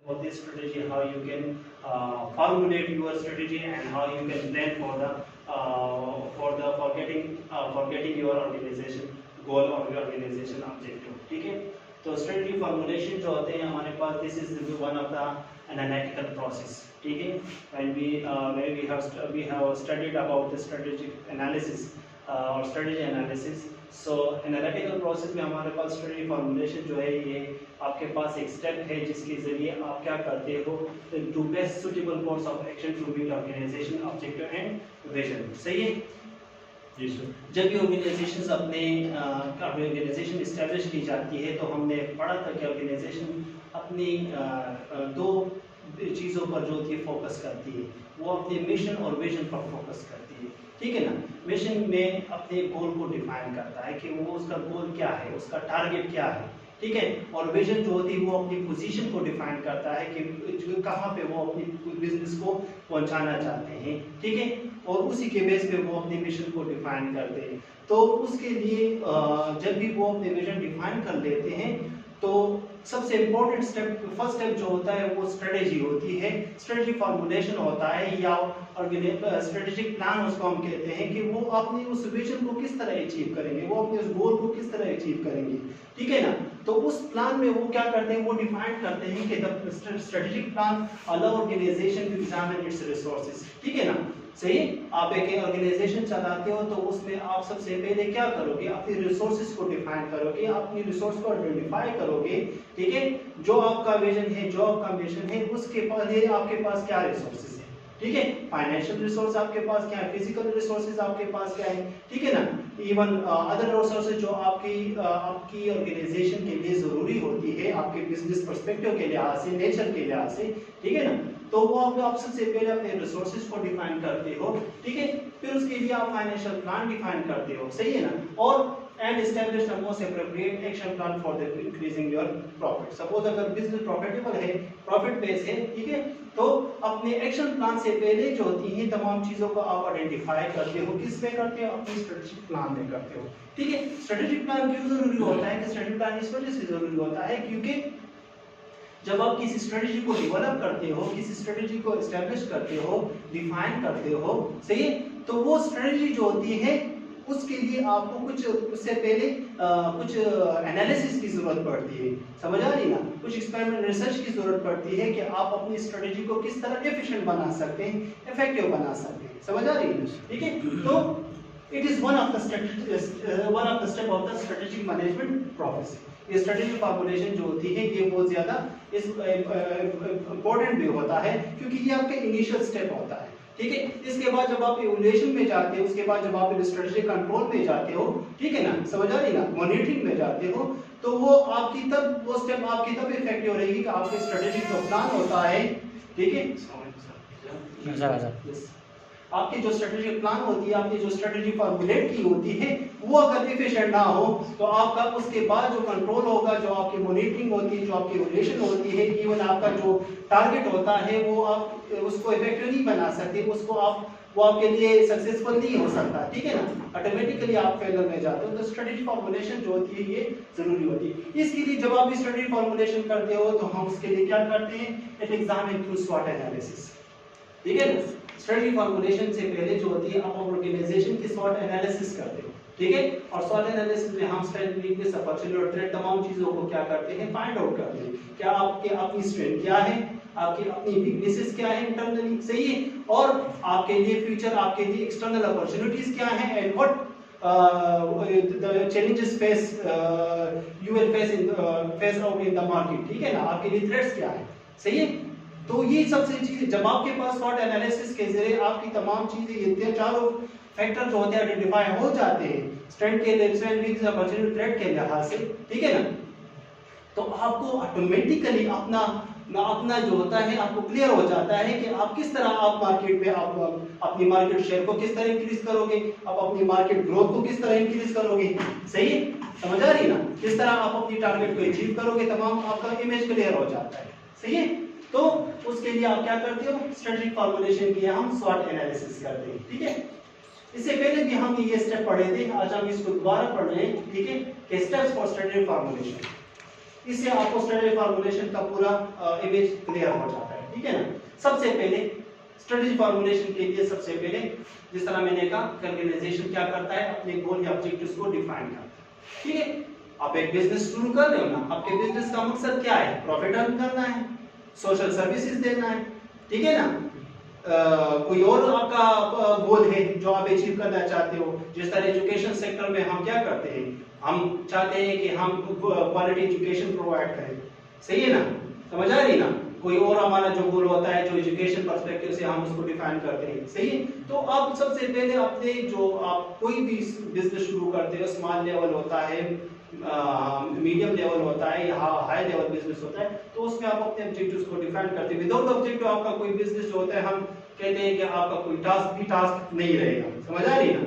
about this strategy, how you can formulate your strategy, and how you can plan for getting your organization goal और organization objective. ठीक है, तो strategy formulation जो होते हैं हमारे पास, this is one of the analytical process. ठीक है, when we have studied about the strategic analysis और strategy analysis. So analytical process में हमारे पास strategy formulation जो है ये आपके पास एक स्टेप है जिसके जरिए आप क्या करते हो, to best suitable course of action to meet organization objective and vision. सही है जी सर। जब ये ऑर्गेनाइजेशंस ऑर्गेनाइजेशन इस्टेब्लिश की जाती है तो हमने पढ़ा था कि ऑर्गेनाइजेशन अपनी दो चीज़ों पर जो होती है फोकस करती है, वो अपने मिशन और विजन पर फोकस करती है। ठीक है ना, मिशन में अपने गोल को डिफाइन करता है कि वो उसका गोल क्या है, उसका टारगेट क्या है। ठीक है, और विजन जो होती है वो अपनी पोजीशन को डिफाइन करता है कि कहाँ पे वो अपनी बिजनेस को पहुंचाना चाहते हैं। ठीक है, और उसी के बेस पे वो अपने मिशन को डिफाइन करते हैं। तो उसके लिए जब भी वो अपने विजन डिफाइन कर लेते हैं तो सबसे इम्पोर्टेंट स्टेप, फर्स्ट स्टेप जो होता है वो स्ट्रेटेजी होती है, स्ट्रेटेजी फॉर्मुलेशन होता है, या स्ट्रेटेजिक प्लान उसको हम कहते हैं कि वो अपने उस विजन को किस तरह अचीव करेंगे, वो अपने उस गोल को किस तरह अचीव करेंगे। ठीक है ना, तो उस प्लान में वो क्या करते हैं, वो डिफाइन करते हैं कि the strategic plan allow organisation to examine its resources. ठीक है ना, सही, आप एक ऑर्गेनाइजेशन चलाते हो तो उसमें आप सबसे पहले क्या करोगे, अपनी रिसोर्सेज को डिफाइन करोगे, अपनी रिसोर्स को आइडेंटिफाई करोगे। ठीक है, जो आपका विजन है, जो आपका मिशन है, उसके पहले आपके पास क्या रिसोर्सेज है। ठीक है, फाइनेंशियल रिसोर्स आपके पास क्या है, फिजिकल रिसोर्सेज आपके पास क्या है। ठीक है ना, इवन अदर रिसोर्सेज जो आपकी ऑर्गेनाइजेशन के लिए जरूरी होती है, आपके बिजनेस पर्सपेक्टिव के लिहाज से, नेचर के लिहाज से। ठीक है ना, तो वो आप सबसे पहले अपने रिसोर्सेज को डिफाइन करते हो। ठीक है, फिर उसके लिए आप फाइनेंशियल प्लान डिफाइन करते हो। सही है ना, और and establish the most appropriate action plan for the increasing your profit. Suppose अगर बिजनेस प्रॉफिटेबल है, प्रॉफिट बेस है, ठीक है, तो अपने एक्शन प्लान से पहले जो होती है तमाम चीजों को आप आइडेंटिफाई करते हो। किस में करते हो, अपनी स्ट्रेटेजिक प्लान में करते हो। ठीक है, स्ट्रेटेजिक प्लान क्यों जरूरी होता है कि स्ट्रेटेजिक प्लान इस वजह से जरूरी होता है क्योंकि जब आप किसी स्ट्रेटजी को डेवलप करते हो, किसी स्ट्रेटजी को एस्टैब्लिश करते हो, डिफाइन करते हो, सही है, तो वो स्ट्रेटजी जो होती है उसके लिए आपको कुछ उससे पहले कुछ एनालिसिस की जरूरत पड़ती है। समझ आ रही ना, कुछ एक्सपेरिमेंट रिसर्च की जरूरत पड़ती है कि आप अपनी स्ट्रेटजी को किस तरह एफिशिएंट बना सकते हैं, इफेक्टिव बना सकते हैं। समझ आ रही है, ठीक है। तो it is one of the step of the strategic management process. ये स्ट्रेटेजी फॉर्मुलेशन जो होती है ये बहुत ज्यादा इम्पोर्टेंट भी होता है क्योंकि ये आपका इनिशियल स्टेप होता है। ठीक है, इसके बाद जब आप इवैल्यूएशन में जाते हो, उसके बाद जब आप स्ट्रेटेजिक कंट्रोल में जाते हो, ठीक है ना, समझ आ रही ना, मॉनिटरिंग में जाते हो, तो वो स्टेप आपकी तब इफेक्टिव रहेगी कि आपके स्ट्रेटेजिक जो प्लान होता है, ठीक है, आपकी जो स्ट्रेटेजिक प्लान होती है, आपकी जो स्ट्रेटेजी फॉर्मुलेट की होती है, वो अगर एफिशिएंट ना हो तो आपका उसके बाद जो कंट्रोल होगा, जो आपकी मॉनिटरिंग होती है, जो आपकी इवैल्यूएशन होती है, इवन आपका जो टारगेट होता है वो आप उसको इफेक्टिव नहीं बना सकते, वो आपके लिए सक्सेसफुल नहीं हो सकता। ठीक है ना, ऑटोमेटिकली आप फेलियर में जाते हो। तो स्ट्रेटेजी फॉर्मुलेशन जो होती है ये जरूरी होती है। इसके लिए जब आप स्ट्रेटेजी फॉर्मुलेशन करते हो तो हम उसके लिए क्या करते हैं, इट एग्जामिन थ्रू स्वॉट एनालिसिस। ठीक है ना, स्ट्रेटेजी फॉर्मुलेशन से पहले जो होती है आप ऑर्गेनाइजेशन की स्वॉट एनालिसिस करते हो। ठीक है, और स्वॉट एनालिसिस में हम स्ट्रेंथ, वीकनेस, अपॉर्चुनिटी और थ्रेट तमाम चीजों को क्या करते हैं, फाइंड आउट करते हैं। क्या आपके अपनी स्ट्रेंथ क्या है, आपकी अपनी वीकनेसेस क्या है इंटरनली, सही है, और आपके लिए फ्यूचर, आपके लिए एक्सटर्नल अपॉर्चुनिटीज क्या है, and what the challenges you will face out in the market। ठीक है ना, आपके लिए थ्रेट्स क्या है, सही है। तो ये सबसे चीज जब आपके पास स्वॉट एनालिसिस के जरिए आपकी तमाम चीजें, ये चारों फैक्टर जो होते हैं आइडेंटिफाई हो जाते हैं, स्ट्रेंथ के लिए, स्ट्रेंथ, वीकनेस, अपॉर्चुनिटी, थ्रेट के लिहाज से, ठीक है ना, तो आपको ऑटोमेटिकली अपना जो होता है आपको क्लियर हो जाता है कि आप किस तरह आप मार्केट में आप अपनी मार्केट शेयर को किस तरह इंक्रीज करोगे, आप अपनी मार्केट ग्रोथ को किस तरह इंक्रीज करोगे, सही है, समझ आ रही ना, किस तरह आप अपनी टारगेट को अचीव करोगे, तमाम आपका इमेज क्लियर हो जाता है, सही है। तो उसके लिए आप क्या करते हो, स्ट्रेटेजिक फॉर्मुलेशन के लिए हम स्वॉट एनालिसिस करते हैं। ठीक है, इससे पहले भी हम ये स्टेप पढ़े थे, आज हम इसको दोबारा पढ़ रहे हैं। ठीक है, स्टेप्स फॉर स्ट्रेटेजिक फॉर्मुलेशन। इससे आपको स्ट्रेटजी फॉर्मुलेशन का पूरा इमेज क्लियर हो जाता है, ठीक है ना। सबसे पहले स्ट्रेटजी फॉर्मुलेशन के लिए सबसे पहले जिस तरह मैंने कहा ऑर्गेनाइजेशन क्या करता है, अपने गोल या ऑब्जेक्टिव्स को डिफाइन करता है, ठीक है। आप एक बिजनेस शुरू कर रहे हो ना, आपके बिजनेस का मकसद क्या है, प्रॉफिट अर्न करना है, सोशल सर्विसेज देना है, ठीक है ना। कोई और आपका गोल है जो आप अचीव करना चाहते हो। जिस तरह एजुकेशन सेक्टर में हम क्या करते हैं, हम चाहते हैं कि हम क्वालिटी एजुकेशन प्रोवाइड करें, सही है ना, समझ आ रही ना। कोई और हमारा जो गोल होता है जो एजुकेशन पर्सपेक्टिव से हम उसको डिफाइन करते हैं, सही है। तो आप सबसे पहले अपने जो आप कोई भी बिजनेस शुरू करते हो, स्मॉल लेवल होता है, मीडियम लेवल होता है या हाई लेवल बिजनेस होता है, तो उसमें आप अपने ऑब्जेक्टिव्स को डिफाइन करते हैं। विदाउट ऑब्जेक्टिव आपका कोई बिजनेस जो होता है, हम कहते हैं कि आपका कोई टास्क नहीं रहेगा, समझ आ रही ना,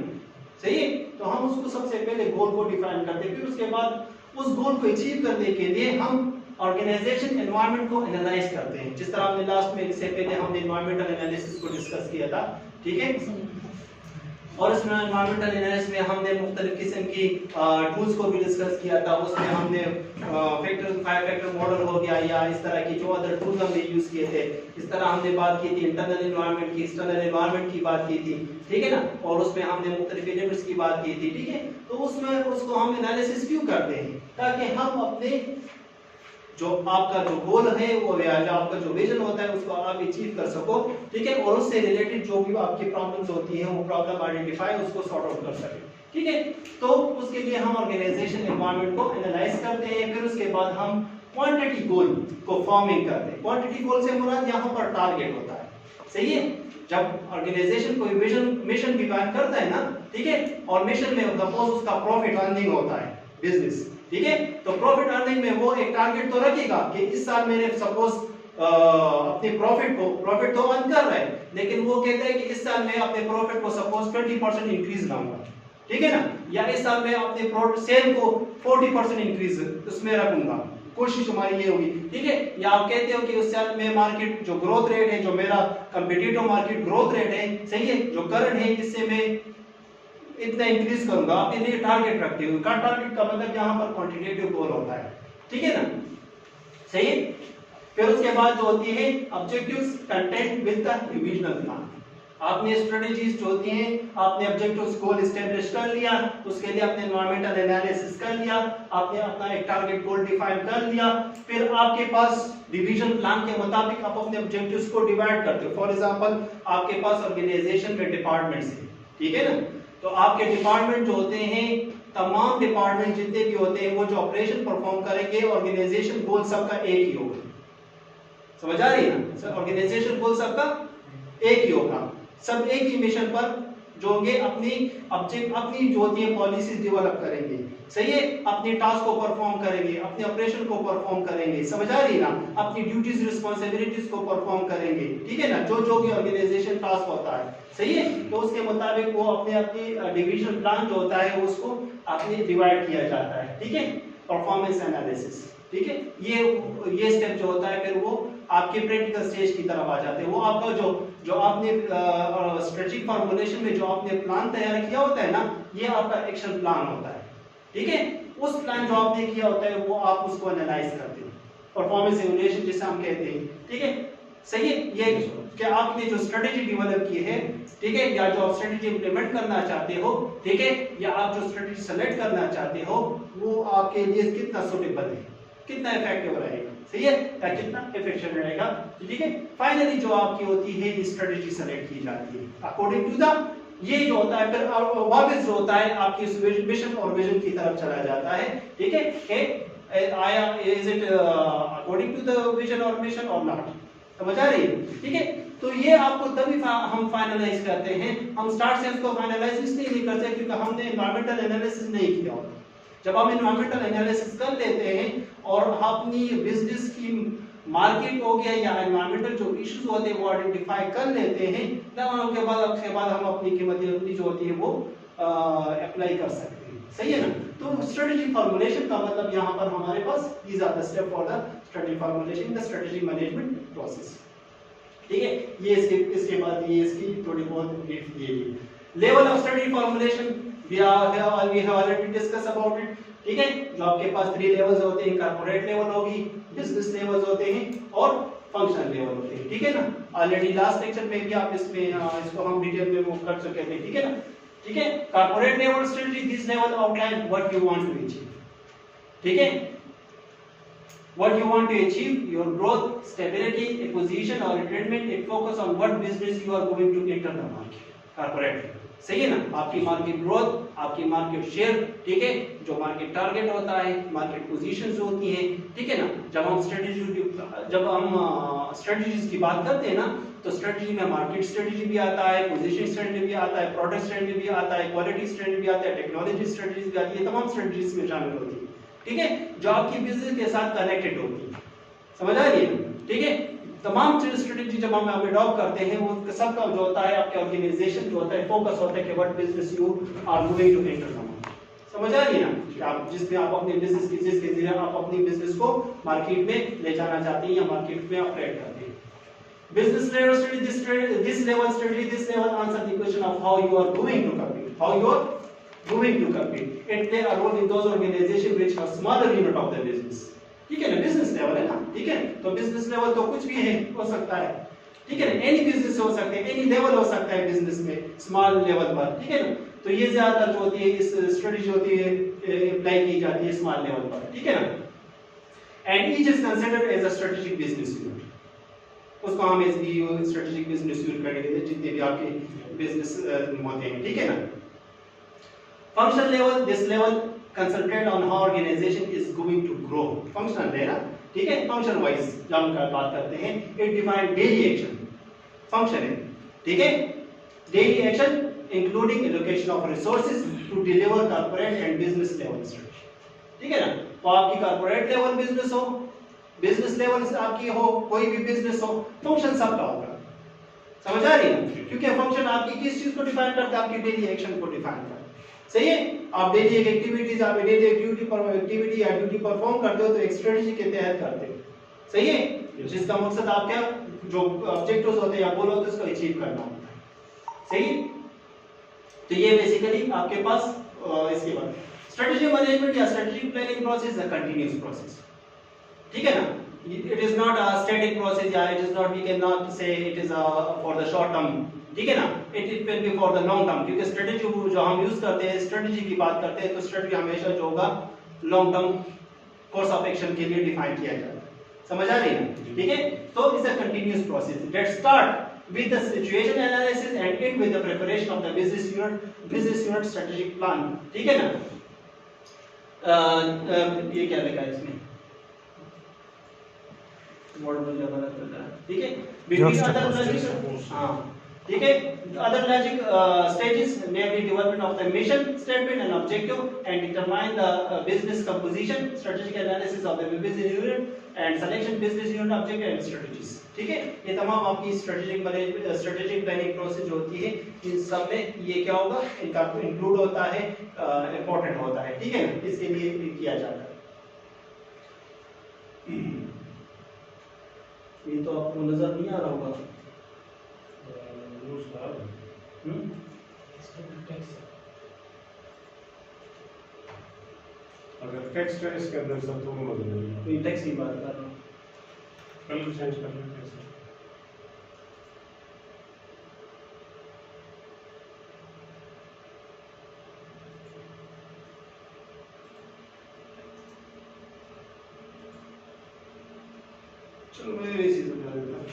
सही है। तो हम उसको सबसे पहले गोल को डिफाइन करते हैं, फिर उसके बाद उस गोल को अचीव करने के लिए हम ऑर्गेनाइजेशन एनवायरनमेंट को एनालाइज करते हैं। जिस तरह हमने लास्ट में इससे पहले हमने एनवायरमेंटल एनालिसिस को डिस्कस किया था, ठीक है। और इसमें एनवायरमेंटल एनालिसिस में हमने मुख्तलिफ किस्म की टूल्स को भी डिस्कस किया था। उसमें हमने फैक्टर 5 फैक्टर मॉडल हो गया या इस तरह की जो अदर टूल्स हमने यूज किए थे, इस तरह हमने बात की थी इंटरनल एनवायरनमेंट की, एक्सटर्नल एनवायरनमेंट की बात की थी, ठीक है ना। और उसमें हमने मुख्तलिफ एलिमेंट्स की बात की थी, ठीक है। तो उसमें उसको हम एनालिसिस क्यों करते हैं, ताकि हम अपने जो आपका जो गोल है वो या जो आपका जो विजन होता है उसको आप अचीव कर सको, ठीक है। और उससे रिलेटेड जो भी आपकी प्रॉब्लम्स होती हैं वो प्रॉब्लम आइडेंटिफाई उसको सॉर्ट आउट कर सके, ठीक है। तो उसके लिए हम ऑर्गेनाइजेशन एनवायरनमेंट को एनालाइज करते हैं, फिर उसके बाद हम क्वांटिटी गोल को फॉर्मिंग करते हैं। क्वांटिटी गोल से मुराद यहाँ पर टारगेट होता है, सही है। जब ऑर्गेनाइजेशन कोई विजन मिशन डिफाइन करता है ना, ठीक है, और मिशन में सपोज उसका प्रॉफिट अर्निंग होता है बिजनेस, ठीक है। तो प्रॉफिट अर्निंग में वो एक टारगेट तो रखेगा कि इस साल मैंने सपोज अपने प्रॉफिट तो अर्न कर रहा है, लेकिन वो कहता है कि इस साल मैं अपने प्रॉफिट को सपोज 20% इंक्रीज लाऊंगा, ठीक है ना। या इस साल मैं अपने सेल को 40% इंक्रीज उसमें रखूंगा, कोशिश हमारी ये होगी, ठीक है। या आप कहते हो कि उस साल में मार्केट जो ग्रोथ रेट है, जो मेरा कंपिटिटिव मार्केट ग्रोथ रेट है, सही है, जो करंट है, इससे मैं इतना इंक्रीज करूंगा। आप ये टारगेट रखते हो, का टारगेट का मतलब यहाँ पर क्वांटिटेटिव गोल होता है, ठीक है ना, सही है। फिर उसके बाद जो होती है objectives content with the revisional plan. आपने स्ट्रेटजीज जो होती हैं, आपने ऑब्जेक्टिव्स गोल एस्टैब्लिश कर लिया, उसके लिए आपने एनवायरमेंटल एनालिसिस कर लिया, आपने अपना एक टारगेट गोल डिफाइन कर लिया, फिर आपके पास डिवीजन प्लान के मुताबिक आप अपने ऑब्जेक्टिव्स को डिवाइड करते हो। फॉर एग्जांपल आपके पास ऑर्गेनाइजेशन में डिपार्टमेंट्स हैं, ठीक है ना। तो आपके डिपार्टमेंट जो होते हैं, तमाम डिपार्टमेंट जितने भी होते हैं, वो जो ऑपरेशन परफॉर्म करेंगे, ऑर्गेनाइजेशन गोल सबका एक ही होगा, समझ आ रही है ना। ऑर्गेनाइजेशन गोल सबका एक ही होगा, सब एक ही मिशन पर जो होंगे, अपनी जो होती है पॉलिसीज डेवलप करेंगे, सही है, अपने टास्क को परफॉर्म करेंगे, अपने ऑपरेशन को परफॉर्म करेंगे, समझ आ रही है ना, अपनी ड्यूटीज रिस्पांसिबिलिटीज को परफॉर्म करेंगे, ठीक है ना। जो भी ऑर्गेनाइजेशन टास्क होता है, सही है, तो उसके मुताबिक वो अपने डिवीजन प्लान जो होता है उसको अपने डिवाइड किया जाता है, ठीक है। परफॉर्मेंस एनालिसिस, ठीक है, ये स्टेप जो होता है, फिर वो आपके प्रैक्टिकल स्टेज की तरफ आ जाते हैं। वो आपका जो आपने स्ट्रेटजिक फॉर्मुलेशन में जो आपने प्लान तैयार किया होता है ना, ये आपका एक्शन प्लान होता है, ठीक है। उस प्लान जो आपने किया होता है वो आप उसको एनालाइज करते हैं, परफॉर्मेंस इवैल्यूएशन जिसे हम कहते हैं, ठीक है, सही है। ये कि आपने जो स्ट्रेटजी डेवलप की है, ठीक है, या जो आप स्ट्रेटजी इंप्लीमेंट करना चाहते हो, ठीक है, या आप जो स्ट्रेटजी सेलेक्ट करना चाहते हो, वो आपके लिए कितना सूटेबल है, कितना इफेक्टिव रहेगा, सही है, या कितना इफेक्टिव रहेगा, ठीक है। फाइनली जो आपकी होती है स्ट्रेटजी सेलेक्ट की जाती है अकॉर्डिंग टू द, ये जो होता है फिर वापस जो होता है आपकी उस मिशन और विजन की तरफ चला जाता है, ठीक है, कि आया is it according to the vision और मिशन और नॉट, समझ आ रही है, ठीक है। तो ये आपको तभी हम फाइनलाइज करते हैं। हम स्टार्ट से उसको फाइनलाइज इसलिए नहीं करते क्योंकि हमने एनवायरमेंटल एनालिसिस नहीं किया होता। जब हम एनवायरमेंटल एनालिसिस कर लेते हैं और अपनी बिजनेस की मार्केट हो गया या एनवायरमेंटल जो इश्यूज होते हैं वो आइडेंटिफाई कर लेते हैं, तब उसके बाद हम अपनी कीमत जो होती है वो अप्लाई कर सकते हैं, सही है ना। तो स्ट्रेटजी फॉर्मुलेशन का मतलब यहाँ पर हमारे पास these are the step for the strategy formulation, the strategy management process, ठीक है। ये इसके बाद ये इसकी थोड़ी बहुत ब्रीफ ये level of strategy formulation we have already discussed about it. ठीक है, जो आपके पास 3 लेवल्स होते हैं, कॉर्पोरेट लेवल होगी, बिजनेस लेवल्स होते हैं और फंक्शनल लेवल होते हैं, ठीक है ना। ऑलरेडी लास्ट लेक्चर में भी आप इसमें इसको हम डिटेल में वो कर चुके थे, ठीक है ना। ठीक है, corporate level strategy, this level outline what you want to achieve, ठीक है, what you want to achieve, your growth, stability, acquisition or retrenchment, it focus on what business you are going to enter the market, corporate, सही है ना। आपकी market growth, आपकी market share, ठीक है, जो मार्केट टारगेट होता है, मार्केट पोजीशंस होती हैं, ठीक है ना। जब हम स्ट्रेटजीज की बात करते हैं ना, तो स्ट्रेटजी में मार्केट स्ट्रेटजी भी आता है, पोजीशन स्ट्रेटजी भी आता है, प्रोडक्ट स्ट्रेटजी भी आता है, क्वालिटी स्ट्रेटजी भी आता है, टेक्नोलॉजी स्ट्रेटजी भी आती है, तमाम स्ट्रेटजीज में शामिल होती है, ठीक है, जो आपकी बिजनेस के साथ कनेक्टेड होती है, समझ आ रही है, ठीक है। तमाम स्ट्रेटजी जब हम अडॉप्ट करते हैं, वो सबका जो होता है आपके ऑर्गेनाइजेशन जो होता है, फोकस होता है कि what business you are going to enter the market, समझ आ रही है ना, कि आप जिसमें आप अपने बिजनेस की जिसके जरिए आप अपनी बिजनेस को मार्केट में ले जाना चाहते हैं या मार्केट में ऑपरेट करते हैं। Business level strategy, this level answer the question of how you are going to compete, how you are going to compete. It play a role in those organizations which are smaller unit of the business. ठीक है ना, business level है ना, ठीक है, तो business level तो कुछ भी है, हो सकता है, ठीक है ना, एनी बिजनेस हो सकते हैं, एनी लेवल हो सकता है बिजनेस में, स्मॉल लेवल पर, ठीक है ना। तो ये ज्यादातर जो होती है इस स्ट्रेटजी होती है अप्लाई की जाती है स्मॉल लेवल पर, ठीक है ना। And each is considered as a strategic business unit, उसको हम एसबीयू स्ट्रेटेजिक बिजनेस यूनिट करेंगे जितने भी आपके बिजनेस होते हैं, ठीक है ना। Functional level, this level concentrate on how organization is going to grow. Functional है ना, ठीक है, function wise जब हम बात करते हैं, it define daily action, function है, ठीक है, daily action including allocation of resources to deliver corporate and business level strategy, ठीक है ना। तो आपकी corporate level business हो, business level आपकी हो, कोई भी business हो, function सबका होगा, समझ आ रही है, क्योंकि function आपकी किस चीज को डिफाइन करता है, आपकी daily action को डिफाइन करता है, सही है। आप डेली एक एक्टिविटीज, आप डेली एक्टिविटी या ड्यूटी परफॉर्म करते हो तो एक स्ट्रेटजी के तहत करते हो, सही है, जिसका मकसद आपका जो ऑब्जेक्टिव्स होते हैं या गोल होते हैं उसको अचीव करना होता है, सही। तो ये बेसिकली आपके पास इसके बाद स्ट्रेटजी मैनेजमेंट या स्ट्रेटजी प्लानिंग प्रोसेस है, कंटीन्यूअस प्रोसेस, ठीक है ना। It is not a static process, या it is not, we cannot say it is for the short term, ठीक है ना, it will be for the long term, क्योंकि स्ट्रेटजी जो हम यूज करते हैं, स्ट्रेटजी की बात करते हैं, तो स्ट्रेटजी हमेशा जो होगा long term course of action के लिए डिफाइन किया जाता है, समझ आ रही है, ठीक है। तो it's a continuous process that start with the situation analysis and end with the preparation of the business unit strategic plan, ठीक है ना। ये क्या लिखा है इसमें, मॉडल ज्यादा रहता है, ठीक है, between other logic, हाँ, ठीक है, other logic stages may be development of the mission statement and objective and determine the business composition, strategic analysis of the business unit and selection business unit objective and strategies, ठीक है। ये तमाम आपकी strategic management, strategic planning process जो होती है, इन सब में ये क्या होगा, इनका इंक्लूड होता है, इंपॉर्टेंट होता है, ठीक है ना, इसके लिए किया जाता है। ये तो आपको नजर नहीं आ रहा होगा, अगर टेक्स्ट है इसके अंदर सब दोनों मदद नहीं ये टेक्स्ट की बात कर रहा हूँ, कल चेंज कर लेते हैं। चलो मैं इसी से बता देता हूँ।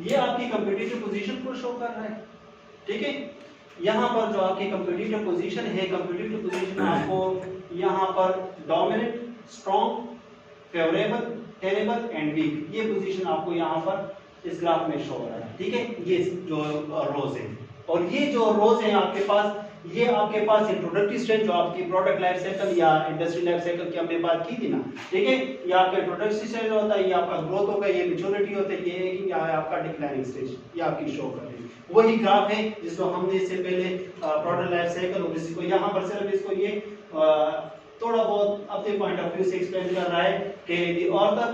ये आपकी कंपटीटिव पोजीशन को शो कर रहा है, ठीक है। यहाँ पर जो आपकी कंपटीटिव पोजीशन है, कंपटीटिव पोजीशन आपको यहाँ पर dominant, strong, favourable, terrible and weak, ये पोजीशन आपको यहाँ पर इस ग्राफ में शो हो रहा है, ठीक है। ये जो रोज है, और ये जो रोज है आपके पास, ये आपके पास इंट्रोडक्टरी स्टेज जो आपकी प्रोडक्ट लाइफ साइकिल या इंडस्ट्री लाइफ साइकिल की हमने बात की थी ना, ठीक है। ये आपका इंट्रोडक्टरी स्टेज होता है, ये आपका ग्रोथ होगा, ये मैच्योरिटी होता है, ये कि आपका डिक्लाइनिंग स्टेज, ये आपकी शो कर रही है। वही ग्राफ है जिसको हमने इससे पहले प्रोडक्ट लाइफ साइकिल और इसको यहाँ पर सिर्फ इसको ये थोड़ा बहुत अपने पॉइंट ऑफ व्यू से एक्सप्लेन कर रहा है कि the author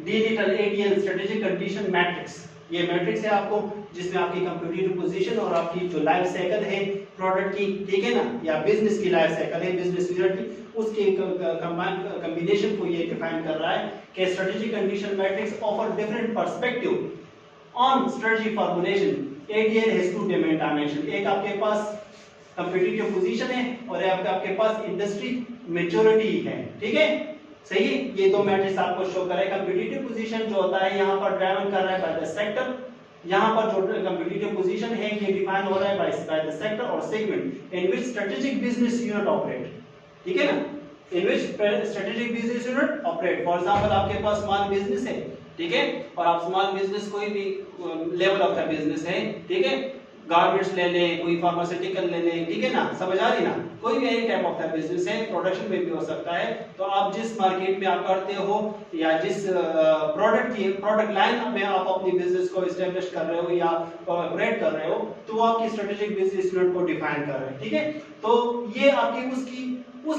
digital ADL strategic condition matrix, ये मैट्रिक्स है आपको, जिसमें आपकी कंपटीटिव पोजीशन और आपकी जो लाइफ साइकिल है प्रोडक्ट की, ठीक है ना, या बिजनेस की लाइफ साइकिल है बिजनेस यूनिट की, उसके कॉम्बिनेशन को ये डिफाइन कर रहा है कि strategic condition matrix offer different perspective on strategy formulation. ADL has two dimension, एक आपके पास कंपटीटिव पोजीशन है और आपके पास इंडस्ट्री मैच्योरिटी है, ठीक है, सही है। ये दो मैट्रिक्स आपको शो कर रहा है। कंपटीटिव पोजीशन जो होता है यहाँ पर ड्राइवन कर रहा है बाय द सेक्टर, यहाँ पर जो कंपटीटिव पोजीशन है ये डिफाइन हो रहा है बाय द सेक्टर और segment in which strategic business unit operate, ठीक है ना, in which strategic business unit operate. For example आपके पास स्मॉल बिजनेस है, ठीक है, और आप स्मॉल बिजनेस कोई भी लेवल ऑफ द बिजनेस है, ठीक है, गारमेंट्स ले लें, कोई फार्मास्यूटिकल ले लें, ठीक है ना, समझ आ रही ना, कोई भी any type of the business है, प्रोडक्शन में भी हो सकता है। तो आप जिस मार्केट में आप करते हो या जिस प्रोडक्ट लाइन में आप अपनी बिजनेस को एस्टेब्लिश कर रहे हो या ऑपरेट कर रहे हो, तो वो आपकी स्ट्रेटेजिक बिजनेस यूनिट को डिफाइन कर रहे हैं, ठीक है। तो ये आपकी उसकी उस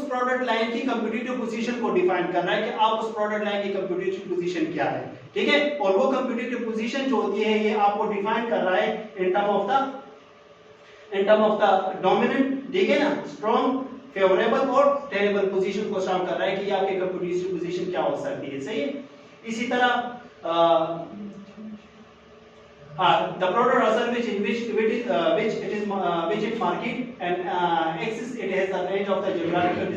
प्रोडक्ट लाइन की कंपटीटिव पोजीशन को डिफाइन कर रहा है कि आप उस प्रोडक्ट लाइन की कंपटीटिव पोजीशन क्या है, ठीक है, और वो कंपटीटिव पोजीशन जो होती है ये आपको डिफाइन कर रहा है in term of the dominant, ठीक है ना, स्ट्रांग, फेवरेबल और टेरेबल पोजीशन को शामिल कर रहा है कि आपकी कंपटीटिव पोजीशन क्या हो सकती है, सही है। इसी तरह the product or service in which it market and exists, it has a range of the geographical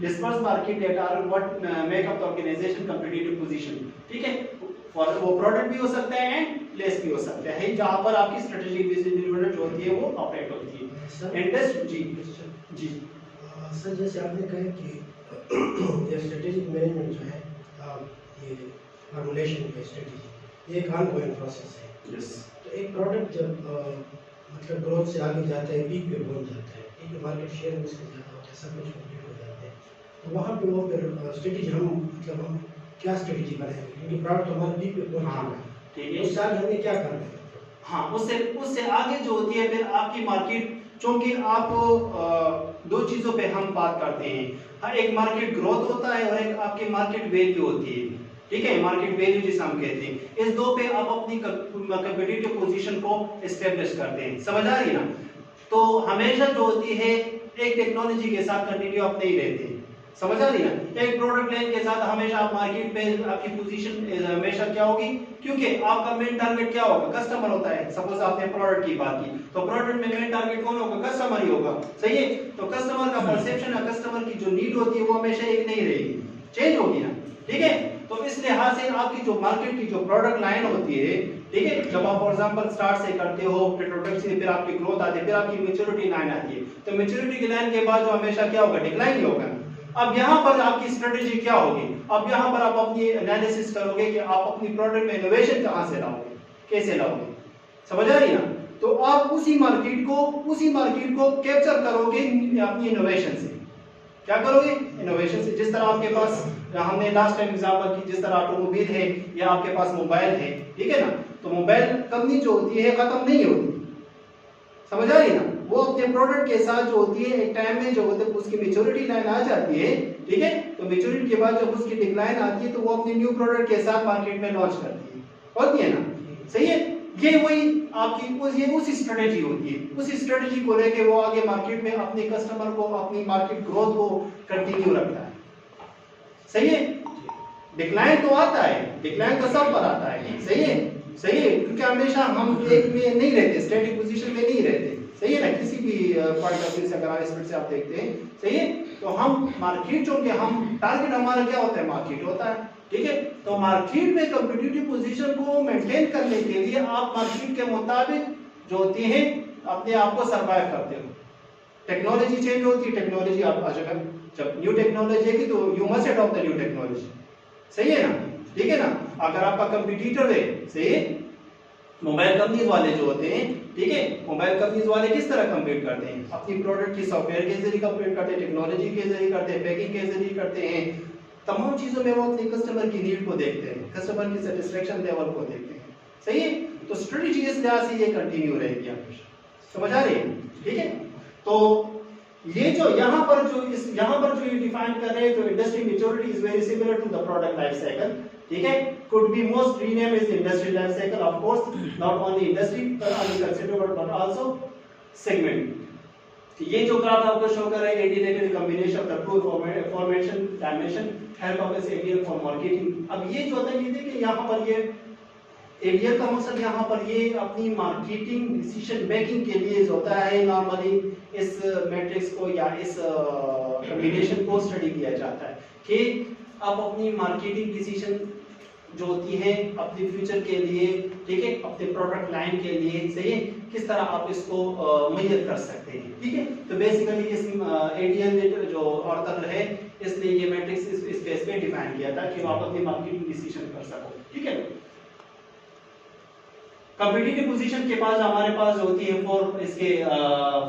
dispersed market that are what make up the organization competitive position, ठीक है, और वो प्रोडक्ट भी हो सकता है एंड लेस भी हो सकता है, जहां पर आपकी स्ट्रेटेजिक बिजनेस यूनिट जो होती है वो ऑपरेट होती है। इंडस्ट्री जी सर, जैसे आपने कहा कि ये स्ट्रेटेजिक मैनेजमेंट जो है, ये फॉर्मुलेशन की स्ट्रेटेजी, ये एक ऑनगोइंग प्रोसेस है। यस, तो एक प्रोडक्ट जब मतलब ग्रोथ से आगे जाता है, पीक पे पहुंच जाता है, ठीक है, मार्केट शेयर में उसका ज़्यादा होता है, सब कुछ कंप्लीट हो जाता है, तो वहाँ पे वो फिर स्ट्रेटेजी हम क्या स्ट्रेटेजी बनाएंगे, क्योंकि प्रोडक्ट हमारे पीक पे पहुंच चुका है, ठीक है, उस साल हमें क्या करना है। हाँ, उससे आगे जो होती है फिर आपकी मार्केट, क्योंकि आप दो चीजों पे हम बात करते हैं, हाँ, एक मार्केट ग्रोथ होता है और एक आपकी मार्केट वैल्यू होती है, ठीक है, मार्केट वैल्यू जिसे हम कहते हैं। इस दो पे आप अपनी कंपटीटिव पोजीशन को एस्टेब्लिश करते हैं, समझ आ रही है ना। तो हमेशा जो होती है एक टेक्नोलॉजी के साथ कंटिन्यू आप नहीं रहते, समझ आ रही है ना। एक प्रोडक्ट लाइन के साथ हमेशा आप मार्केट पे आपकी पोजीशन हमेशा क्या होगी, क्योंकि आपका मेन टारगेट क्या होगा, कस्टमर होता है। सपोज आपने प्रोडक्ट की बात की, तो प्रोडक्ट में मेन टारगेट कौन होगा, कस्टमर ही होगा, सही है। तो कस्टमर का परसेप्शन या कस्टमर की जो नीड होती है वो हमेशा एक नहीं रहेगी, चेंज होगी ना, ठीक है। तो इस लिहाज से आपकी जो मार्केट की जो प्रोडक्ट लाइन होती है, ठीक है, जब आप फॉर एग्जांपल स्टार्ट से करते हो, प्रोडक्ट से फिर आपकी ग्रोथ आती है, फिर आपकी मैच्योरिटी लाइन आती है, तो मैच्योरिटी की लाइन के बाद जो हमेशा क्या होगा, डिक्लाइन ही होगा। अब यहाँ पर आपकी स्ट्रेटेजी क्या होगी, अब यहाँ पर आप अपनी एनालिसिस करोगे कि आप अपनी प्रोडक्ट में इनोवेशन कहाँ से लाओगे, कैसे लाओगे, समझ आ रही है ना। तो आप उसी मार्केट को कैप्चर करोगे अपनी इनोवेशन से। क्या करोगे, इनोवेशन से। जिस तरह आपके पास हमने लास्ट टाइम एग्जांपल की, जिस तरह ऑटोमोबाइल है या आपके पास मोबाइल है, ठीक है ना, तो मोबाइल कंपनी जो होती है खत्म नहीं होती, समझ आ रही है ना। वो अपने प्रोडक्ट के साथ जो होती है एक टाइम में जो होता है उसकी मैच्योरिटी लाइन आ जाती है, ठीक है, तो मैच्योरिटी के बाद जब उसकी डिक्लाइन आती है तो वो अपने न्यू प्रोडक्ट के साथ मार्केट में लॉन्च करती है, होती है ना, सही है। ये वही आपकी ये उसी स्ट्रेटेजी होती है, उसी स्ट्रेटेजी को लेके वो आगे मार्केट में अपने कस्टमर को, अपनी मार्केट ग्रोथ को कंटिन्यू रखता है, सही है। डिक्लाइन तो आता है, डिक्लाइन तो सब पर आता है, सही है, सही है, क्योंकि हमेशा हम एक में नहीं रहते, स्टैटिक पोजीशन में नहीं रहते, सही है ना। किसी भी पॉइंट ऑफ व्यू से अगर एस्पेक्ट से आप देखते हैं, सही है, तो हम मार्केट जो कि हम टारगेट हमारा क्या होता है, मार्केट होता है, ठीक है। तो मार्केट में कंपटीटिव पोजीशन को मेंटेन करने के लिए आप मार्केट के मुताबिक जो होती है अपने आप को सरवाइव करते हो। टेक्नोलॉजी चेंज होती है, टेक्नोलॉजी आप जब न्यू टेक्नोलॉजी है तो you must adopt the new technology, सही है ना, ठीक है ना। अगर आपका कंपटीटर है, सही है, मोबाइल कंपनीज वाले जो होते हैं, ठीक है, मोबाइल कंपनीज वाले किस तरह कंपीट करते हैं, अपनी प्रोडक्ट की सॉफ्टवेयर के जरिए कंपीट करते हैं, टेक्नोलॉजी के जरिए करते हैं, पैकिंग के जरिए करते हैं, तमाम चीजों में वो अपने कस्टमर की नीड को देखते हैं, कस्टमर की सेटिस्फेक्शन लेवल को देखते हैं, सही है। तो स्ट्रेटजी इस लिहाज से ये कंटिन्यू रहेगी, हमेशा, समझ आ रही है, ठीक है। तो ये जो यहाँ पर जो ये डिफाइन कर रहे हैं, तो industry maturity is very similar to the product life cycle, ठीक है, could be most rename is industry life cycle, of course not only industry but only considered but also segment. ये जो ग्राफ आपको show कर रहा है edited combination of the two formation dimension help of S ADL for marketing. अब ये जो होता है ये देखिए यहाँ पर ये एडीएल का मकसद यहाँ पर ये अपनी मार्केटिंग डिसीजन मेकिंग के लिए जो होता है नॉर्मली इस मैट्रिक्स को या इस कॉम्बिनेशन को स्टडी किया जाता है कि आप अपनी मार्केटिंग डिसीजन जो होती है अपने फ्यूचर के लिए, ठीक है, अपने प्रोडक्ट लाइन के लिए, सही है, किस तरह आप इसको मेजर कर सकते हैं, ठीक है। तो बेसिकली इस एडीएल जो ऑर्थर है इसने ये मैट्रिक्स इस बेस पे डिफाइन किया था कि आप अपनी मार्केटिंग डिसीजन कर सको, ठीक है। कॉम्पिटिटिव पोजीशन के पास हमारे पास जो होती है फॉर इसके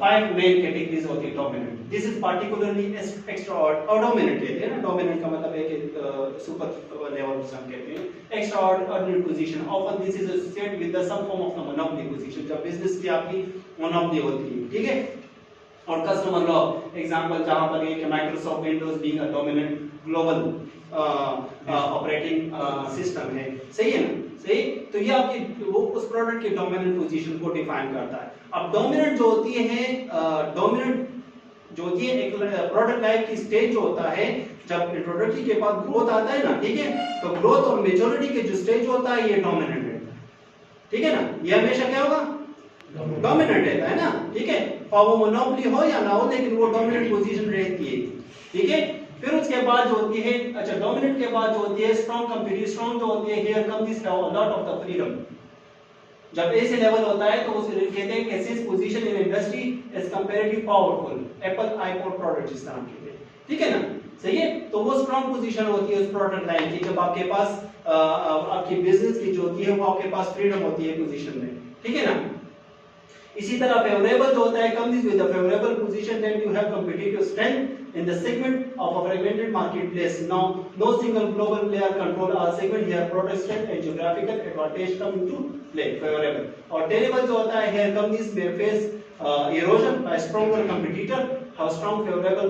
5 मेन कैटेगरीज होती है dominant. This is particularly extra और डोमिनेंट कहते हैं ना, डोमिनेंट का मतलब है कि सुपर लेवल पोजीशन कहते हैं। Extra ordinary position often this is associated with the some form of the monopoly position, जब बिजनेस की आपकी मोनोपोली होती है, ठीक है। और कस्टमर लॉ एग्जांपल जहां पर ये कि Microsoft Windows being a dominant global operating system है, सही है ना, सही। तो ये आपकी वो उस प्रोडक्ट के डोमिनेंट पोजीशन को डिफाइन करता है। अब डोमिनेंट जो होती है डोमिनेंट जो होती है एक प्रोडक्ट लाइफ की स्टेज जो होता है जब इंट्रोडक्टरी के बाद ग्रोथ आता है ना, ठीक है, तो ग्रोथ और मेच्योरिटी के जो स्टेज होता है ये डोमिनेंट रहता है, ठीक है ना। ये हमेशा क्या होगा, डोमिनेंट रहता है ना, ठीक है, और वो मोनोपोली हो या ना हो लेकिन वो डोमिनेंट पोजीशन रहती है, ठीक है। फिर उसके बाद जो होती है, अच्छा डोमिनेंट के बाद जो होती है स्ट्रांग कंपैरिजन, स्ट्रांग जो होती है here come this lot of the freedom. जब ऐसे लेवल होता है तो उसे कहते हैं कि this position in industry is comparatively powerful, Apple iPod product जिस तरह के, ठीक है ना, सही है। तो वो स्ट्रांग पोजीशन होती है उस प्रोडक्ट लाइन की जब आपके पास आपकी बिजनेस की जो होती है वो आपके पास फ्रीडम होती है पोजीशन में, ठीक है ना। इसी तरह फेवरेबल जो होता है come this with the favourable position then you have competitive strength in the segment of a fragmented marketplace. Now no single global player control all segment, here product strength and geographical advantage come into play. Favourable और terrible जो होता है here come this may face erosion by stronger competitor, have strong favorable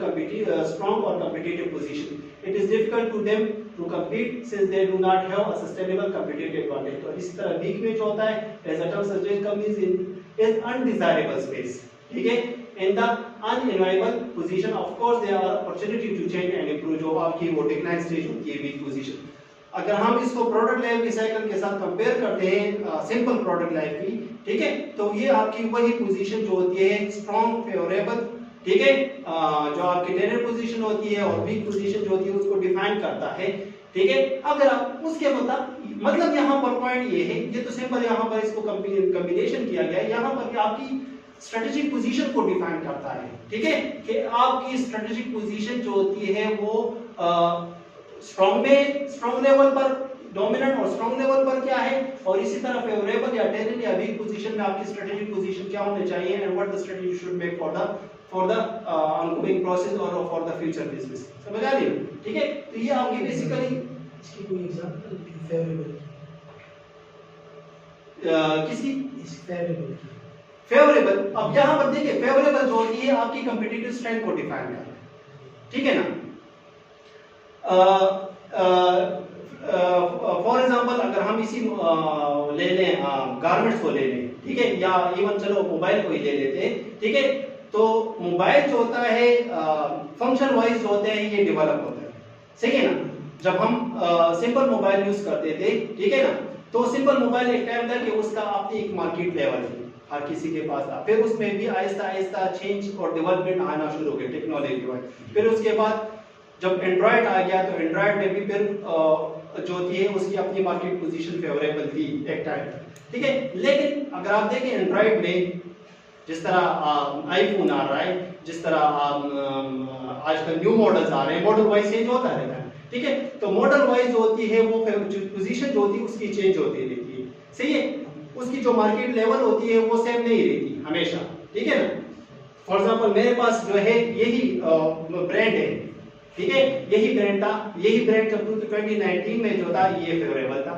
strong or competitive position. It is difficult to them to compete since they do not have a sustainable competitive advantage. तो इस तरह week में जो होता है as a term suggests companies in undesirable space, ठीक है, in the unenviable position. Of course there are opportunity to change and improve, जो आपकी वो decline stage होती है वीक पोजीशन। अगर हम इसको प्रोडक्ट लाइफ की साइकिल के साथ कंपेयर करते हैं सिंपल प्रोडक्ट लाइफ की, ठीक है, तो ये आपकी वही पोजीशन जो होती है स्ट्रांग फेवरेबल, ठीक है, जो आपकी टेनर पोजीशन होती है और वीक पोजीशन जो होती है उसको डिफाइन करता है, ठीक है। अगर आप उसके मतलब यहाँ पर पॉइंट ये है, ये तो सिंपल यहाँ पर इसको कॉम्बिनेशन किया गया है, यहाँ पर आपकी स्ट्रेटेजिक पोजीशन को डिफाइन करता है, ठीक है, कि आपकी स्ट्रेटेजिक पोजीशन जो होती है वो स्ट्रांग में स्ट्रांग लेवल पर डोमिनेंट और स्ट्रांग लेवल पर क्या है, और इसी तरह फेवरेबल या टेनर या वीक पोजीशन में आपकी स्ट्रेटेजिक पोजीशन क्या होनी चाहिए and what the strategy should make for the ongoing process और फॉर द फ्यूचर बिजनेस। समझ आ रही है, ठीक है। तो ये आपकी बेसिकली इसकी कोई एग्जांपल फेवरेबल किसकी इस फेवरेबल फेवरेबल। अब यहाँ पर देखिए फेवरेबल जो होती है आपकी कंपटीटिव स्ट्रेंथ को डिफाइन करता है, ठीक है ना। फॉर एग्जांपल अगर हम इसी ले लें गारमेंट्स को ले लें, ठीक है, या इवन चलो मोबाइल को ही ले लेते हैं, ठीक है। तो मोबाइल जो होता है फंक्शन वाइज जो होते हैं ये डेवलप होता है, सही है ना। जब हम सिंपल मोबाइल यूज करते थे, ठीक है ना, तो सिंपल मोबाइल एक टाइम था कि उसका अपनी एक मार्केट लेवल थी, हर किसी के पास था। फिर उसमें भी आहिस्ता आहिस्ता चेंज और डेवलपमेंट आना शुरू हो गया टेक्नोलॉजी वाइज। फिर उसके बाद जब एंड्रॉइड आ गया तो एंड्रॉइड में भी फिर जो थी उसकी अपनी मार्केट पोजीशन फेवरेबल थी एक टाइम, ठीक है। लेकिन अगर आप देखें एंड्रॉइड में जिस तरह आईफोन आ रहा है, जिस तरह आजकल न्यू मॉडल्स आ रहे हैं, मॉडल वाइज चेंज होता रहता है, ठीक है। तो मॉडल वाइज जो होती है वो पोजीशन जो होती है उसकी चेंज होती रहती है, सही है। उसकी जो मार्केट लेवल होती है वो सेम नहीं रहती हमेशा, ठीक है ना। फॉर एग्जांपल मेरे पास जो है यही ब्रांड है, ठीक है, यही ब्रांड था, यही ब्रांड जब 2019 में जो था ये फेवरेबल था,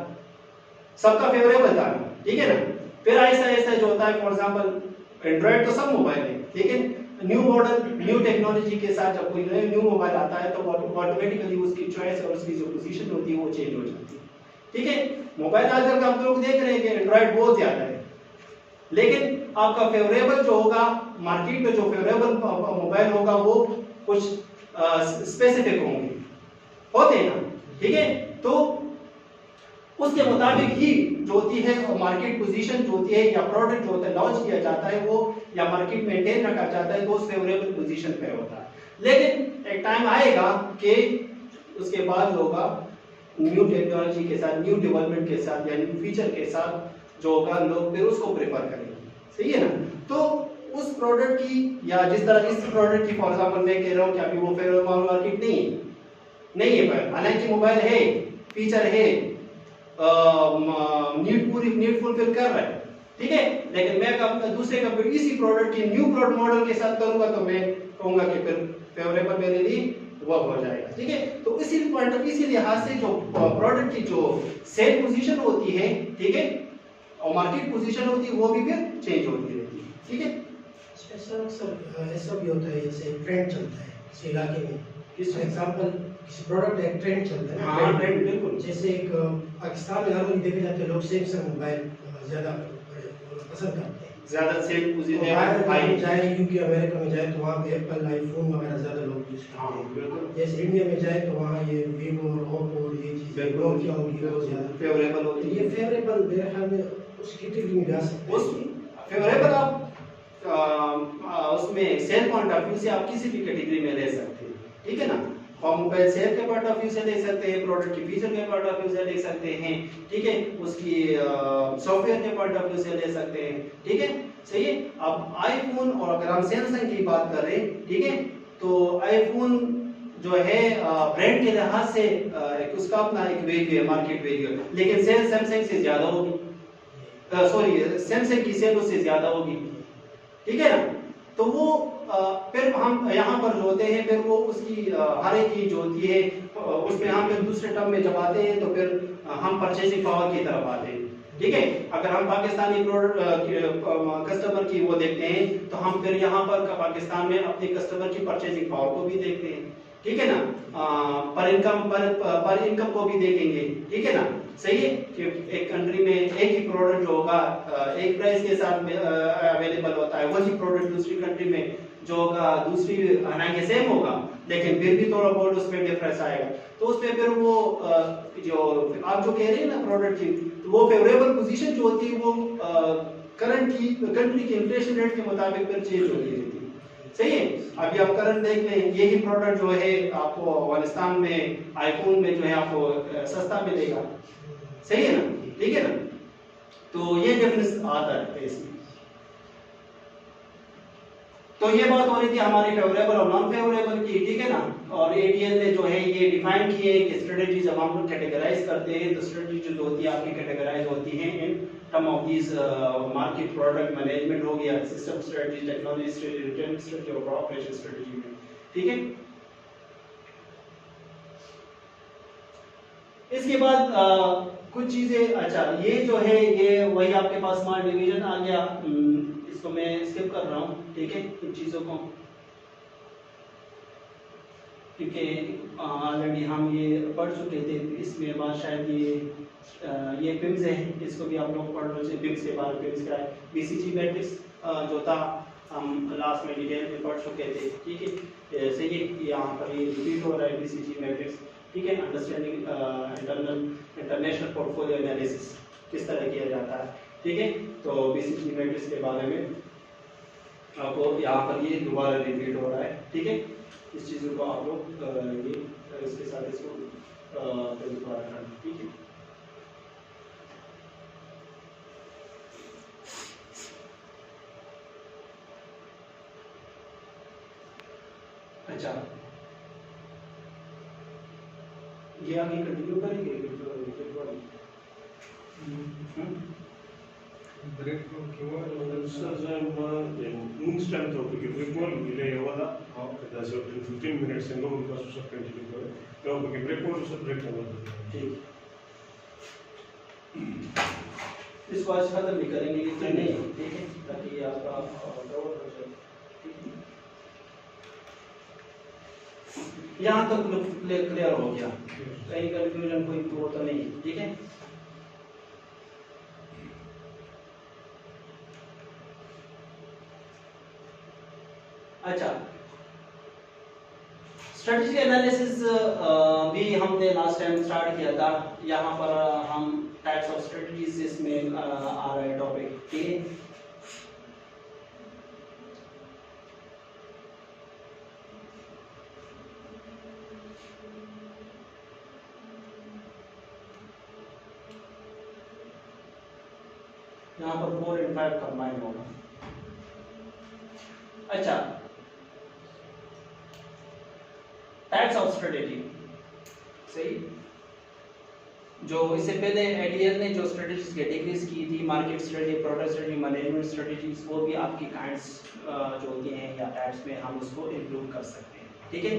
सबका फेवरेबल था, ठीक है ना। फिर ऐसा ऐसा जो होता है फॉर एग्जांपल एंड्रॉइड तो सब मोबाइल है, लेकिन न्यू मॉडल न्यू टेक्नोलॉजी के साथ जब कोई न्यू मोबाइल आता है तो ऑटोमेटिकली उसकी चॉइस और उसकी जो पोजीशन होती है वो चेंज हो जाती है, ठीक है, मोबाइल आजकल आप लोग देख रहे हैं कि एंड्रॉइड बहुत ज्यादा है, लेकिन आपका फेवरेबल जो होगा मार्केट में, जो फेवरेबल मोबाइल होगा वो कुछ स्पेसिफिक होते हैं ना, ठीक है। तो उसके मुताबिक ही जो होती है मार्केट पोजीशन जो होती है, या प्रोडक्ट जो होता है लॉन्च किया जाता है वो, या मार्केट मेंटेन रखा जाता है तो उस फेवरेबल पोजीशन पे होता है। लेकिन एक टाइम आएगा कि उसके बाद होगा न्यू टेक्नोलॉजी के साथ, न्यू डेवलपमेंट के साथ, या न्यू फीचर के साथ जो होगा लोग फिर उसको प्रेफर करेंगे, सही है ना। तो उस प्रोडक्ट की, या जिस तरह इस प्रोडक्ट की फॉर एग्जांपल मैं कह रहा हूं कि अभी वो फेवरेबल मार्केट नहीं है, हालांकि मोबाइल है, फीचर है, नीड फुलफिल कर रहा है, ठीक है, लेकिन मैं दूसरे कंप्यूटर इसी प्रोडक्ट के न्यू प्रोडक्ट मॉडल के साथ करूंगा तो मैं कहूंगा कि फिर फेवरेबल मेरे लिए वर्क हो जाएगा, ठीक है। तो इसी लिहाज से जो प्रोडक्ट की जो सेल पोजीशन होती है, ठीक है, और मार्केट पोजीशन होती है वो भी फिर चेंज होती रहती है, ठीक है। अक्सर ऐसा भी होता है जैसे ट्रेंड चलता है किसी इलाके में, किस एग्जांपल किसी प्रोडक्ट एक ट्रेंड चलता है ना, हाँ ट्रेंड बिल्कुल, जैसे एक पाकिस्तान में नॉर्मली देखे जाते हैं लोग सैमसंग मोबाइल ज्यादा पसंद करते हैं, ज्यादा सेल पोजीशन बाहर जाए यूके अमेरिका में जाए तो वहाँ पे एप्पल आईफोन वगैरह ज्यादा लोग यूज हाँ करते हैं, बिल्कुल, जैसे इंडिया में जाए तो वहाँ ये वीवो और ओप्पो और ये चीजें नोकिया होगी बहुत ज्यादा फेवरेबल तो होती ये है। फेवरेबल मेरे ख्याल में उस कैटेगरी में भी आ सकते हैं। उस फेवरेबल आप उसमें सेल पॉइंट ऑफ व्यू से आप किसी भी कैटेगरी में ले सकते हैं, ठीक है ना। और मोबाइल सेल के पॉइंट ऑफ व्यू से देख सकते हैं, प्रोडक्ट की फीचर के पॉइंट ऑफ व्यू से देख सकते हैं, ठीक है, उसकी सॉफ्टवेयर के पॉइंट ऑफ व्यू से ले सकते हैं, ठीक है, सही है। अब आईफोन, और अगर हम सैमसंग की बात कर रहे हैं, ठीक है, तो आईफोन जो है ब्रांड के लिहाज से उसका अपना एक वैल्यू है, मार्केट वैल्यू है, लेकिन सेल सैमसंग से ज्यादा होगी, सॉरी सैमसंग की सेल उससे ज्यादा होगी, ठीक है ना। तो वो फिर हम यहाँ पर जो होते हैं फिर वो उसकी हर एक की जो होती है उसमें हम फिर दूसरे टर्म में जब आते हैं तो फिर हम परचेजिंग पावर की तरफ आते हैं, ठीक है। अगर हम पाकिस्तानी प्रोडक्ट कस्टमर की वो देखते हैं तो हम फिर यहाँ पर पाकिस्तान में अपने कस्टमर की परचेजिंग पावर को भी देखते हैं, ठीक है ना, पर इनकम को भी देखेंगे, ठीक है ना, सही है कि एक कंट्री में एक ही प्रोडक्ट जो होगा एक प्राइस के साथ अवेलेबल होता है, वही प्रोडक्ट दूसरी कंट्री में जो होगा दूसरी हालांकि सेम होगा लेकिन फिर भी थोड़ा बहुत उसमें डिफरेंस आएगा, तो उसमें फिर वो जो आप जो कह रहे हैं ना प्रोडक्ट की, तो वो फेवरेबल पोजीशन जो होती है वो करंट की कंट्री के इन्फ्लेशन रेट के मुताबिक फिर चेंज होती रहती है, सही है। अभी आप करंट देख लें, यही प्रोडक्ट जो है आपको अफगानिस्तान में आईफोन में जो है आपको सस्ता मिलेगा, सही है ना, ठीक है ना। तो ये डिफरेंस आता है इसमें। तो ये बात हो रही थी हमारी फेवरेबल और नॉन फेवरेबल की, ठीक है ना। और एडीएल ने जो है ये डिफाइन किए कि स्ट्रेटजी जब हम लोग कैटेगराइज करते हैं तो स्ट्रेटजी जो होती है आपकी कैटेगराइज होती है in term of this market, product management हो गया, system strategy, technology strategy, return strategy और ऑपरेशन स्ट्रेटजी में, ठीक है। इसके बाद कुछ चीजें, अच्छा ये जो है ये वही आपके पास स्मार्ट डिवीजन आ गया, इसको मैं स्किप कर रहा हूँ, ठीक है, इन चीजों को, क्योंकि ऑलरेडी हम ये पढ़ चुके थे। इसमें बात शायद ये पिम्स है, इसको भी आप लोग पढ़ लो, पिम्स के बारे में, पिम्स क्या है, बीसीजी मैट्रिक्स जो था हम लास्ट में डिटेल में पढ़ चुके थे, ठीक है। सही है, यहाँ पर ये रिपीट हो रहा है बीसीजी मैट्रिक्स, ठीक है। अंडरस्टैंडिंग इंटरनेशनल पोर्टफोलियो एनालिसिस किस तरह किया जाता है, ठीक है। तो बीसीजी मैट्रिक्स के बारे में आपको यहाँ पर ये दोबारा रिपीट हो रहा है, ठीक है। इस चीज़ों को आप लोग ये इसके साथ इसको दोबारा करना, ठीक है। अच्छा, ये आगे कंटिन्यू करेंगे instant topic. Ile yawada that's 15 minutes and go because we continue to go because break one so break one. ठीक, इसको आज खत्म भी करेंगे लेकिन नहीं, ठीक है, ताकि आपका कवर हो जाए, ठीक है। यहाँ तक क्लियर हो गया, कहीं कंफ्यूजन कोई तो नहीं, ठीक है। अच्छा, स्ट्रेटजी एनालिसिस भी हमने लास्ट टाइम स्टार्ट किया था। यहाँ पर हम टाइप्स ऑफ स्ट्रेटजीज इसमें आ रहा है टॉपिक, ठीक है। यहाँ पर 4 and 5 कंबाइन होगा। अच्छा, टाइप्स ऑफ स्ट्रेटेजी, सही। जो इससे पहले एडीएल ने जो स्ट्रेटेजीज कैटेगरीज की थी, market strategy, product strategy, management strategies, वो भी आपकी काइंड्स जो होती हैं या टाइप्स में हम उसको इंक्लूड कर सकते हैं, ठीक है।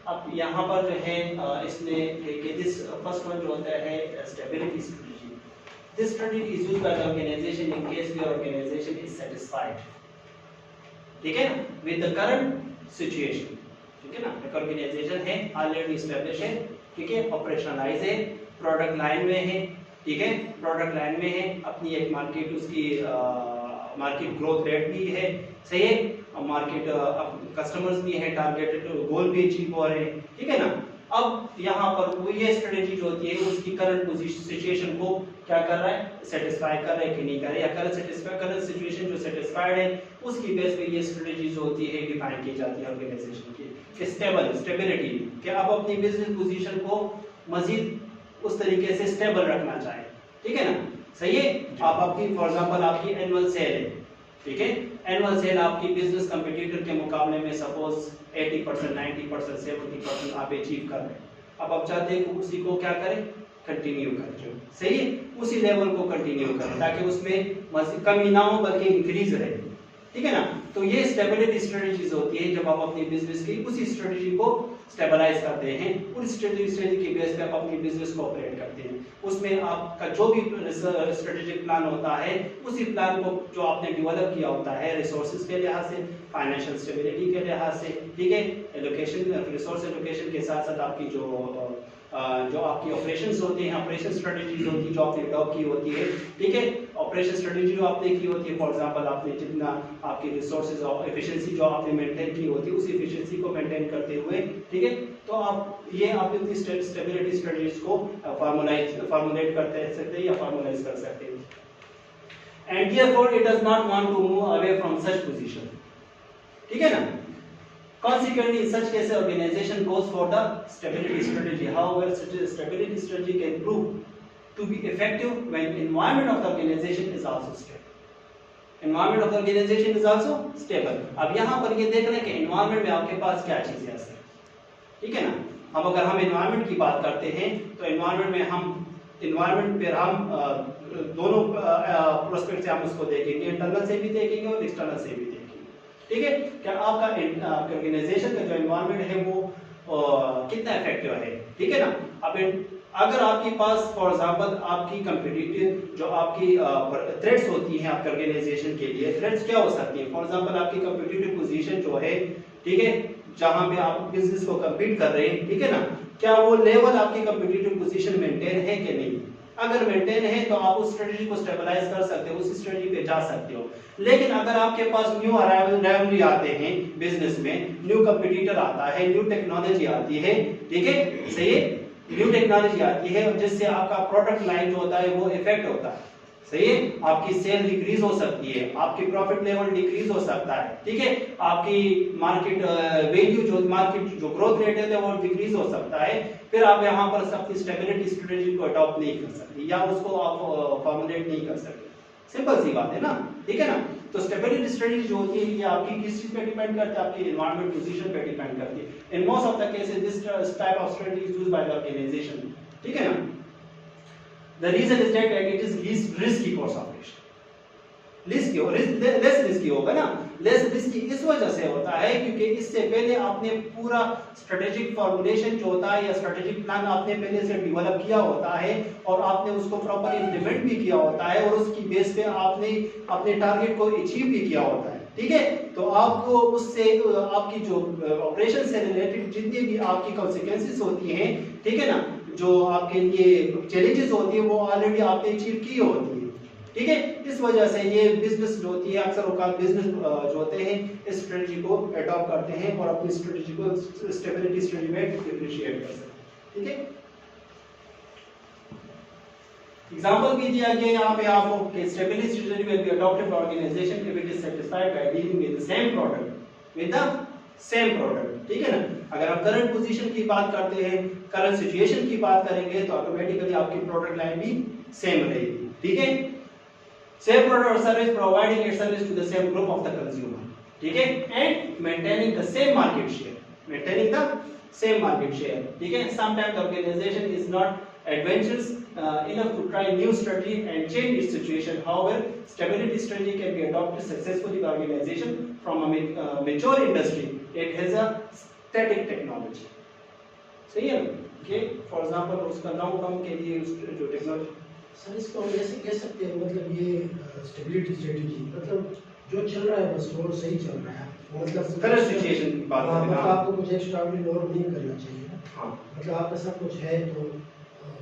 अब यहाँ पर जो है इसमें दिस फर्स्ट वन जो होता है stability strategy. This strategy is used by the organisation in case your organisation is satisfied, ठीक है ना, विद द करंट सिचुएशन, ठीक है ना। एक ऑर्गेनाइजेशन है ऑलरेडी एस्टैब्लिश है, ठीक है, ऑपरेशनलाइज है, प्रोडक्ट लाइन में है, ठीक है, प्रोडक्ट लाइन में है, अपनी एक मार्केट, उसकी मार्केट ग्रोथ रेट भी है, सही है, मार्केट कस्टमर्स भी है, टारगेटेड गोल भी अचीव हो रहे हैं, ठीक है ना। अब यहाँ पर वो ये स्ट्रेटेजी जो होती है उसकी करंट सिचुएशन को क्या कर रहा है, सेटिस्फाई कर रहा है कि नहीं कर रहा है, या करंट सिचुएशन जो सेटिस्फाइड है उसकी बेस पे ये स्ट्रेटेजी जो होती है डिफाइन की जाती है ऑर्गेनाइजेशन की। स्टेबिलिटी, कि आप अपनी बिजनेस पोजीशन को मजीद उस तरीके से स्टेबल रखना चाहें, ठीक है ना, सही है। आप आपकी फॉर एग्जांपल आपकी एनुअल सेल है, ठीक है, एनुअल सेल आपकी बिजनेस कंपटीटर के मुकाबले में सपोज 80%, 90%, 70% आप अचीव कर रहे हैं। अब आप चाहते हैं कि उसी को क्या करें, कंटिन्यू करें, सही है, उसी लेवल को कंटिन्यू करें ताकि उसमें कमी ना हो बल्कि इंक्रीज रहे, ठीक है ना। तो ये स्टेबिलिटी स्ट्रेटजीज होती है जब आप अपनी बिजनेस की उसी स्ट्रेटजी को स्टेबलाइज करते हैं, उस स्ट्रेटजी की बेस पे आप अपनी बिजनेस को ऑपरेट करते हैं। उसमें आपका जो भी स्ट्रेटेजिक प्लान होता है उसी प्लान को जो आपने डेवलप किया होता है रिसोर्सेज के लिहाज से, फाइनेंशियल स्टेबिलिटी के लिहाज से, ठीक है, एलोकेशन, रिसोर्स एलोकेशन के साथ साथ आपकी जो आपकी ऑपरेशंस होती हैं, ऑपरेशन स्ट्रेटजीज होती है जो आपने डेवलप की होती है, ठीक है, ऑपरेशन स्ट्रेटजी जो आपने की होती है, फॉर एग्जांपल आपने जितना आपकी रिसोर्सेज और एफिशिएंसी जो आपने मेंटेन की होती है उस एफिशिएंसी को मेंटेन करते हुए, ठीक है, तो आप इतनी स्टेबिलिटी स्ट्रेटजीज को फॉर्मुलेट करते सकते हैं या फॉर्मुलाइज कर सकते हैं। And therefore it does not want to move away from such position, ठीक है ना। Consequently, in such case, organization goes for the stability strategy. However, stability strategy can prove to be effective when environment of the organization is also stable. Environment of the organization is also stable. अब यहाँ पर ये देख रहे हैं कि environment में आपके पास क्या चीजें हैं, ठीक है ना। अब अगर हम environment की बात करते हैं तो environment में हम दोनों प्रोस्पेक्ट से हम उसको देखेंगे, इंटरनल से भी देखेंगे और एक्सटर्नल से भी देखेंगे, ठीक है। क्या आपका ऑर्गेनाइजेशन का जो एनवायरनमेंट है वो कितना इफेक्टिव है, ठीक है ना। अब अगर आपके पास फॉर एग्जांपल आपकी कंपटीटिव जो आपकी थ्रेट्स होती हैं आपके ऑर्गेनाइजेशन के लिए, थ्रेट्स क्या हो सकती हैं, फॉर एग्जांपल आपकी कंपटीटिव पोजीशन जो है, ठीक है, जहां पे आप बिजनेस को कम्पीट कर रहे हैं, ठीक है ना, क्या वो लेवल आपकी कंपटीटिव पोजीशन मेंटेन है कि नहीं। अगर मेंटेन है तो आप उस स्ट्रेटजी को स्टेबलाइज कर सकते हो, उस स्ट्रेटजी पे जा सकते हो। लेकिन अगर आपके पास न्यू अराइवल आते हैं बिजनेस में, न्यू कंपटीटर आता है, न्यू टेक्नोलॉजी आती है, ठीक है, सही है, न्यू टेक्नोलॉजी आती है जिससे आपका प्रोडक्ट लाइन जो होता है वो इफेक्ट होता है, सही है, आपकी सेल डिक्रीज हो सकती है, आपकी प्रॉफिट लेवल डिक्रीज हो सकता है, ठीक है, आपकी मार्केट वैल्यू जो ग्रोथ रेट है वो डिक्रीज हो सकता है। फिर आप यहाँ पर अपनी स्टेबिलिटी स्ट्रेटजी को अडॉप्ट नहीं कर सकते या उसको आप फॉर्मुलेट नहीं कर सकते, सिंपल सी बात है ना, ठीक है ना। तो स्टेबिलिटी स्ट्रेटजी जो होती है ये आपकी किस चीज पे डिपेंड करती है, आपकी एनवायरनमेंट पोजीशन पे डिपेंड करती है। In most of the cases this type of strategy is used by the organisation, ठीक है ना। The reason is that it is least risky course of action. Less risky होगा ना, लेस रिस्की इस वजह से होता है क्योंकि इससे पहले आपने पूरा स्ट्रेटेजिक फॉर्मुलेशन जो होता है या स्ट्रेटेजिक प्लान आपने पहले से डेवलप किया होता है और आपने उसको प्रॉपर इंप्लीमेंट भी किया होता है और उसकी बेस पे आपने अपने टारगेट को अचीव भी किया होता है, ठीक है। तो आपको उससे आपकी जो ऑपरेशन से रिलेटेड जितनी भी आपकी कॉन्सिक्वेंसेस होती हैं, ठीक है ना, जो आपके लिए चैलेंजेस होती है वो ऑलरेडी आपने अचीव की होती है, ठीक है। इस वजह से ये बिजनेस जो होती है अक्सर औकात बिजनेस जो होते हैं इस स्ट्रेटजी को अडॉप्ट करते हैं और अपनी स्ट्रेटजी को स्टेबिलिटी स्ट्रेटजी में डिफरेंशिएट कर सकते हैं, ठीक है। एग्जांपल भी दिया गया यहाँ पे आपको कि stability strategy will be adopted by organisation if it is satisfied by dealing with the same product, ठीक है ना। अगर हम करंट पोजीशन की बात करते हैं, करंट सिचुएशन की बात करेंगे तो ऑटोमेटिकली आपकी प्रोडक्ट लाइन भी सेम रहेगी, ठीक है। सेम प्रोडक्ट और service providing it service to the same group of the consumer, ठीक है, and maintaining the same market share, ठीक है। Sometimes organisation is not adventurous enough to try new strategy and change its situation. However, stability strategy can be adopted successfully by organization from a mature industry. It has a static technology. सही है ना? Okay, for example, उसका long term के लिए जो technology sir इसको हम ऐसे कह सकते हैं, मतलब ये स्टेबिलिटी स्ट्रेटजी मतलब जो चल रहा है बस वो सही चल रहा है, मतलब करंट सिचुएशन की बात करें, मतलब आपको कुछ एक्स्ट्राऑर्डिनरी और नहीं करना चाहिए। हाँ, मतलब आपका सब कुछ है तो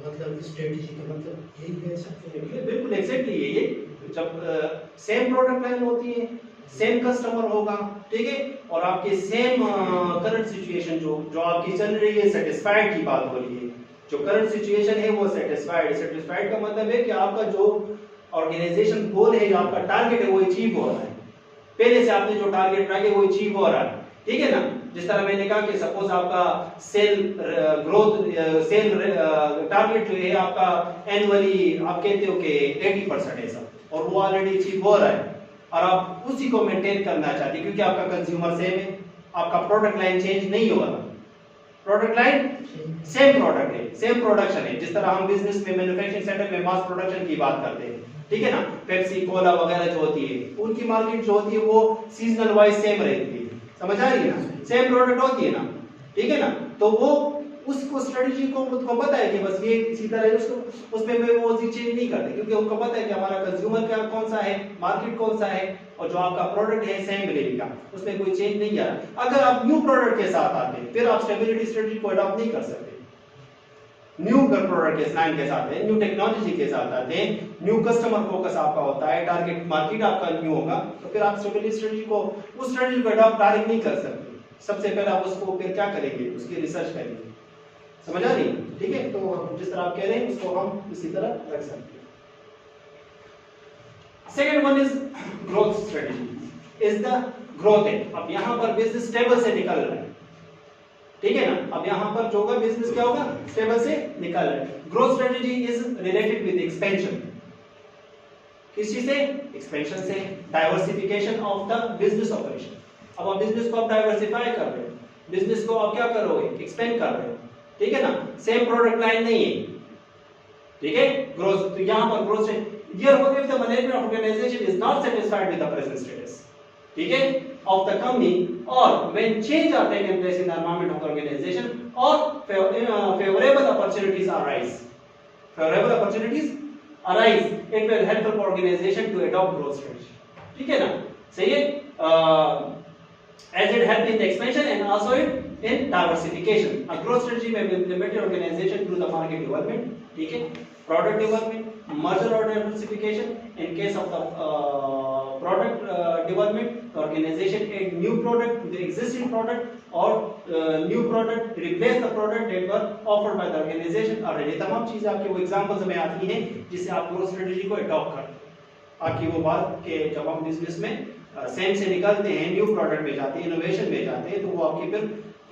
मतलब स्ट्रेटजी का मतलब यही कह सकते हैं। बिल्कुल एग्जैक्टली ये जब सेम प्रोडक्ट लाइन होती है, सेम कस्टमर होगा, ठीक है, और आपके सेम करंट सिचुएशन जो आपकी चल रही है, सेटिस्फाइड की बात हो रही है, जो करंट सिचुएशन है वो सेटिस्फाइड का मतलब है कि आपका जो ऑर्गेनाइजेशन गोल है, जो आपका टारगेट है वो अचीव हो रहा है, पहले से आपने जो टारगेट रखा है वो अचीव हो रहा है, ठीक है ना। जिस तरह मैंने कहा कि सपोज आपका सेल टारगेट जो है आपका एनुअली आप कहते हो कि 80% है सब, और वो ऑलरेडी अचीव हो रहा है और आप उसी को मेंटेन करना चाहते हैं क्योंकि आपका कंज्यूमर सेम है, आपका प्रोडक्ट लाइन चेंज नहीं हो रहा, प्रोडक्ट लाइन सेम प्रोडक्ट है, सेम प्रोडक्शन है। जिस तरह हम बिजनेस में मैन्युफैक्चरिंग सेक्टर में मास प्रोडक्शन की बात करते हैं, ठीक है ना, पेप्सी कोला वगैरह जो होती है उनकी मार्केट जो होती है वो सीजनल वाइज सेम रहती है, समझ आ रही है ना, सेम प्रोडक्ट होती है ना, ठीक है ना। तो वो उसको स्ट्रेटजी को उसको पता है कि बस ये इसी तरह उसको उसमें में वो चीज चेंज नहीं करते क्योंकि उनको पता है कि हमारा कंज्यूमर का कौन सा है, मार्केट कौन सा है, और जो आपका प्रोडक्ट है सेम रहेगा, उसमें कोई चेंज नहीं आ रहा। अगर आप न्यू प्रोडक्ट के साथ आते हैं फिर आप स्टेबिलिटी स्ट्रेटजी को अडॉप्ट नहीं कर सकते। न्यू प्रोडक्ट के लाइन के साथ है, न्यू टेक्नोलॉजी के साथ आते हैं, न्यू कस्टमर फोकस आपका होता है, टारगेट मार्केट आपका न्यू होगा, तो फिर आप स्टेबिलिटी स्ट्रेटजी को उस स्ट्रेटजी को अडॉप्ट डायरेक्ट नहीं कर सकते। सबसे पहले आप उसको फिर क्या करेंगे, उसकी रिसर्च करेंगे, समझ आ रही है, ठीक है। तो जिस तरह आप कह रहे हैं उसको हम इसी तरह रख सकते हैं। Second one is growth strategy, is the growth है। अब यहां पर बिजनेस स्टेबल से निकल रहा है, ठीक है ना। अब यहां पर जो होगा बिजनेस क्या होगा, स्टेबल से निकल रहा है। Growth strategy is related with expansion, किस चीज से, एक्सपेंशन से, diversification of the business operation. अब आप बिजनेस को आप डाइवर्सिफाई कर रहे हो, बिजनेस को आप क्या करोगे, एक्सपेंड कर रहे हो, ठीक है ना। सेम प्रोडक्ट लाइन नहीं है, ठीक है, ग्रोथ। तो यहां पर ग्रोथ से therefore if the management of organization is not satisfied with the present status, ठीक है, of the company, or when change are taken place in the environment of the organization, or favorable opportunities arise, it will help the organization to adopt growth strategy, ठीक है ना, सही है। as it help in the expansion and also in diversification. A growth strategy may be implemented in organization through the market development, ठीक है, product development, merger or diversification. In case of the product development, the organization add new product to the existing product or new product replace the product that were offered by the organization already. तमाम चीजें आपके वो examples में आती हैं जिससे आप growth strategy को अडॉप्ट करते हैं। आपकी वो बात कि जब हम बिजनेस में सेम से निकलते हैं, न्यू प्रोडक्ट में जाते हैं, इनोवेशन में जाते हैं, तो वो आपकी फिर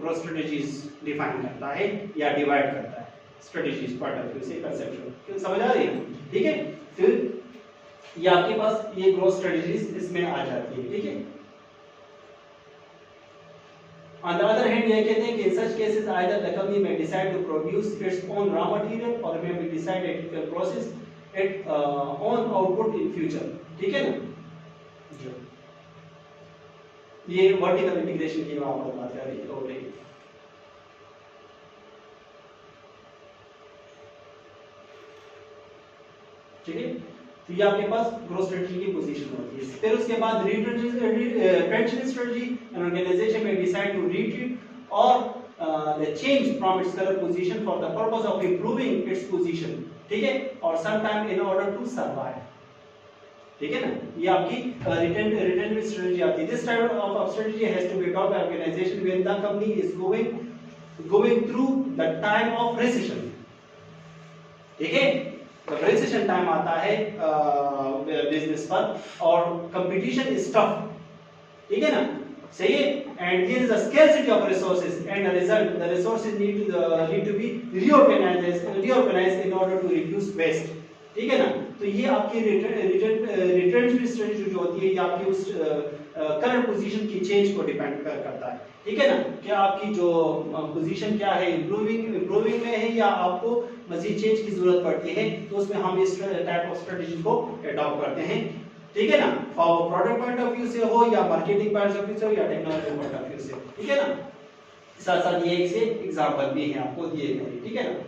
ग्रोथ स्ट्रेटजीज डिफाइन करता है या डिवाइड करता है स्ट्रेटजीज पॉइंट ऑफ व्यू से, कंसेप्चुअल, समझ आ रही है, ठीक है। फिर ये आपके पास ये ग्रोथ स्ट्रेटजीज इसमें आ जाती है, ठीक है। On the other hand, ये कहते हैं कि in such cases either the company may decide to produce its own raw material or may be decide to process its own output in future, ठीक है ना। ये वर्टिकल इंटीग्रेशन की वहां पर बात कर रही है, ठीक है। तो ये आपके पास ग्रोथ स्ट्रेटजी की पोजीशन होती है। फिर उसके बाद रिटेंशन स्ट्रेटजी, एन ऑर्गेनाइजेशन में डिसाइड टू रिट्रीट और change from its current position for the purpose of improving its position, ठीक है, और some time in order to survive, ठीक है ना, ये आपकी रिटेंट स्ट्रेटजी आती है। This type of strategy has to be adopted by organisation when the company is going through the time of recession, ठीक है, जब रिसेशन टाइम आता है बिजनेस पर और कंपटीशन इज टफ, ठीक है ना, सही है, and there is a scarcity of resources and the result the resources need to be reorganised in order to reduce waste, ठीक है ना। तो ये आपकी रिटेंट स्ट्रेटजी जो होती है ये आपकी उस करंट पोजीशन की चेंज को डिपेंड करता है, ठीक है ना, कि आपकी जो पोजीशन क्या है, इंप्रूविंग में है या आपको मजीद चेंज की जरूरत पड़ती है, तो उसमें हम इस टाइप ऑफ स्ट्रेटजी को अडॉप्ट करते हैं, ठीक है ना, for product point of view से हो या मार्केटिंग पॉइंट ऑफ व्यू से हो या टेक्नोलॉजी पॉइंट ऑफ व्यू से, ठीक है ना। साथ साथ ये एक से एग्जांपल भी है आपको दिए गए, ठीक है ना।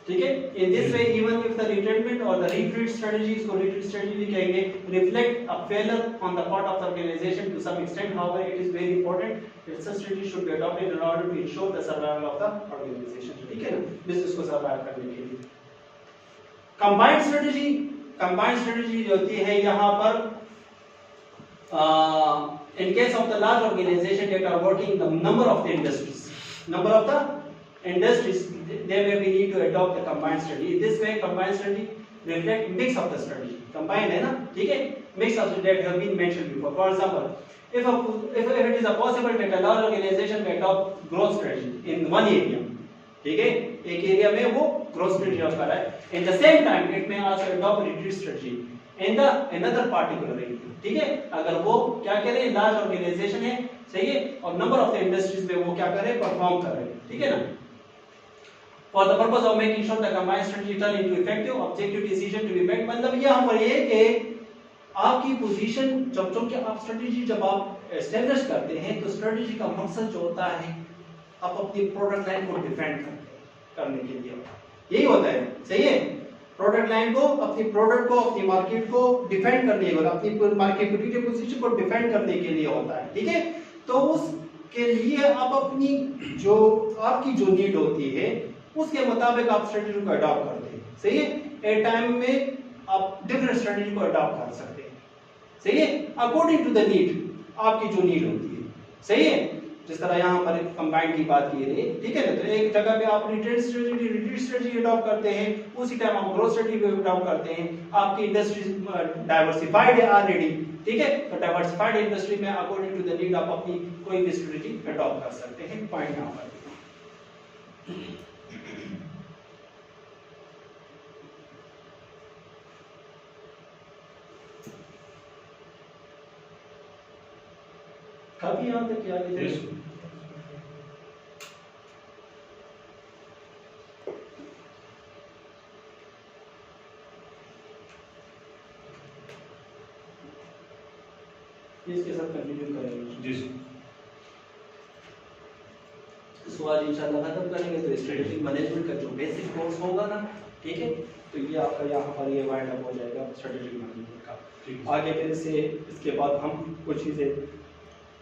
ठीक है, in this way even if the retrenchment और द रिट्रीट स्ट्रेटजी, इसको रिट्रीट स्ट्रेटजी भी कहेंगे, reflect a failure on the part of the organisation to some extent, however it is very important that such strategy should be adopted in order to ensure the survival of the organisation, ठीक है ना, business को survive करने के लिए। Combined strategy जो होती है यहाँ पर in case of the large organization that are working the number of the industries, there may be need to adopt the combined strategy. This way combined strategy reflect mix of the strategy, combined है ना, ठीक है, mix of that have been mentioned before. For example, if it is a possible that a large organization may adopt growth strategy in one area, ठीक है, एक area में वो growth strategy adopt कर रहा है, in the same time it may also adopt retreat strategy in the another particular area, ठीक है, अगर वो क्या करे, लार्ज ऑर्गेनाइजेशन है, सही है, और नंबर ऑफ द इंडस्ट्रीज में वो क्या करे, परफॉर्म कर रहे हैं, ठीक है ना। For the purpose of making sure the combined strategy turn into effective objective decision to be made, मतलब ये हम ये कि आपकी पोजीशन जब आप स्ट्रेटजी जब आप एस्टेब्लिश करते हैं तो स्ट्रेटजी का मकसद जो होता है आप अपनी प्रोडक्ट लाइन को डिफेंड करने के लिए, यही होता है, सही है, प्रोडक्ट लाइन को, अपनी प्रोडक्ट को, अपनी मार्केट को डिफेंड करने के लिए, अपनी मार्केट पोजीशन को डिफेंड करने के लिए होता है, ठीक है। तो उसके लिए आप अपनी जो आपकी जो नीड होती है उसके मुताबिक आप स्ट्रेटजी को अडॉप्ट करते हैं, सही है, एक टाइम में आप डिफरेंट स्ट्रेटजी को अडॉप्ट कर सकते हैं, सही है, अकॉर्डिंग टू द नीड, आपकी जो नीड होती है, सही है, जिस तरह यहाँ पर कंबाइंड की बात की रही, ठीक है ना, तो एक जगह पे आप रिट्रीट स्ट्रेटजी अडॉप्ट करते हैं, उसी टाइम आप ग्रोथ स्ट्रेटजी भी अडॉप्ट करते हैं, आपकी इंडस्ट्री डाइवर्सिफाइड है ऑलरेडी, ठीक है, तो डाइवर्सिफाइड इंडस्ट्री में अकॉर्डिंग टू द नीड आप अपनी कोई भी स्ट्रेटजी अडॉप्ट कर सकते हैं, पॉइंट यहाँ पर। काफी यहाँ तक याद है, इसके साथ कंटिन्यू करेंगे जी सर। इसको आज इंशाल्लाह खत्म करेंगे, तो स्ट्रेटेजिक मैनेजमेंट का जो बेसिक कोर्स होगा ना, ठीक है, तो ये आपका यहाँ पर ये वाइंड अप हो जाएगा स्ट्रेटेजिक मैनेजमेंट का। आगे फिर से इसके बाद हम कुछ चीज़ें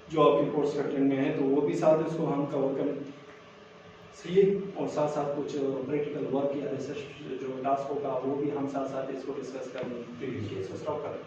जो आपके कोर्स कंटेंट में है तो वो भी साथ इसको हम कवर करें, सही है, और साथ साथ कुछ प्रैक्टिकल वर्क या रिसर्च जो टास्क होगा वो भी हम साथ साथ इसको डिस्कस करेंगे, ठीक है, इसको स्टॉप करें।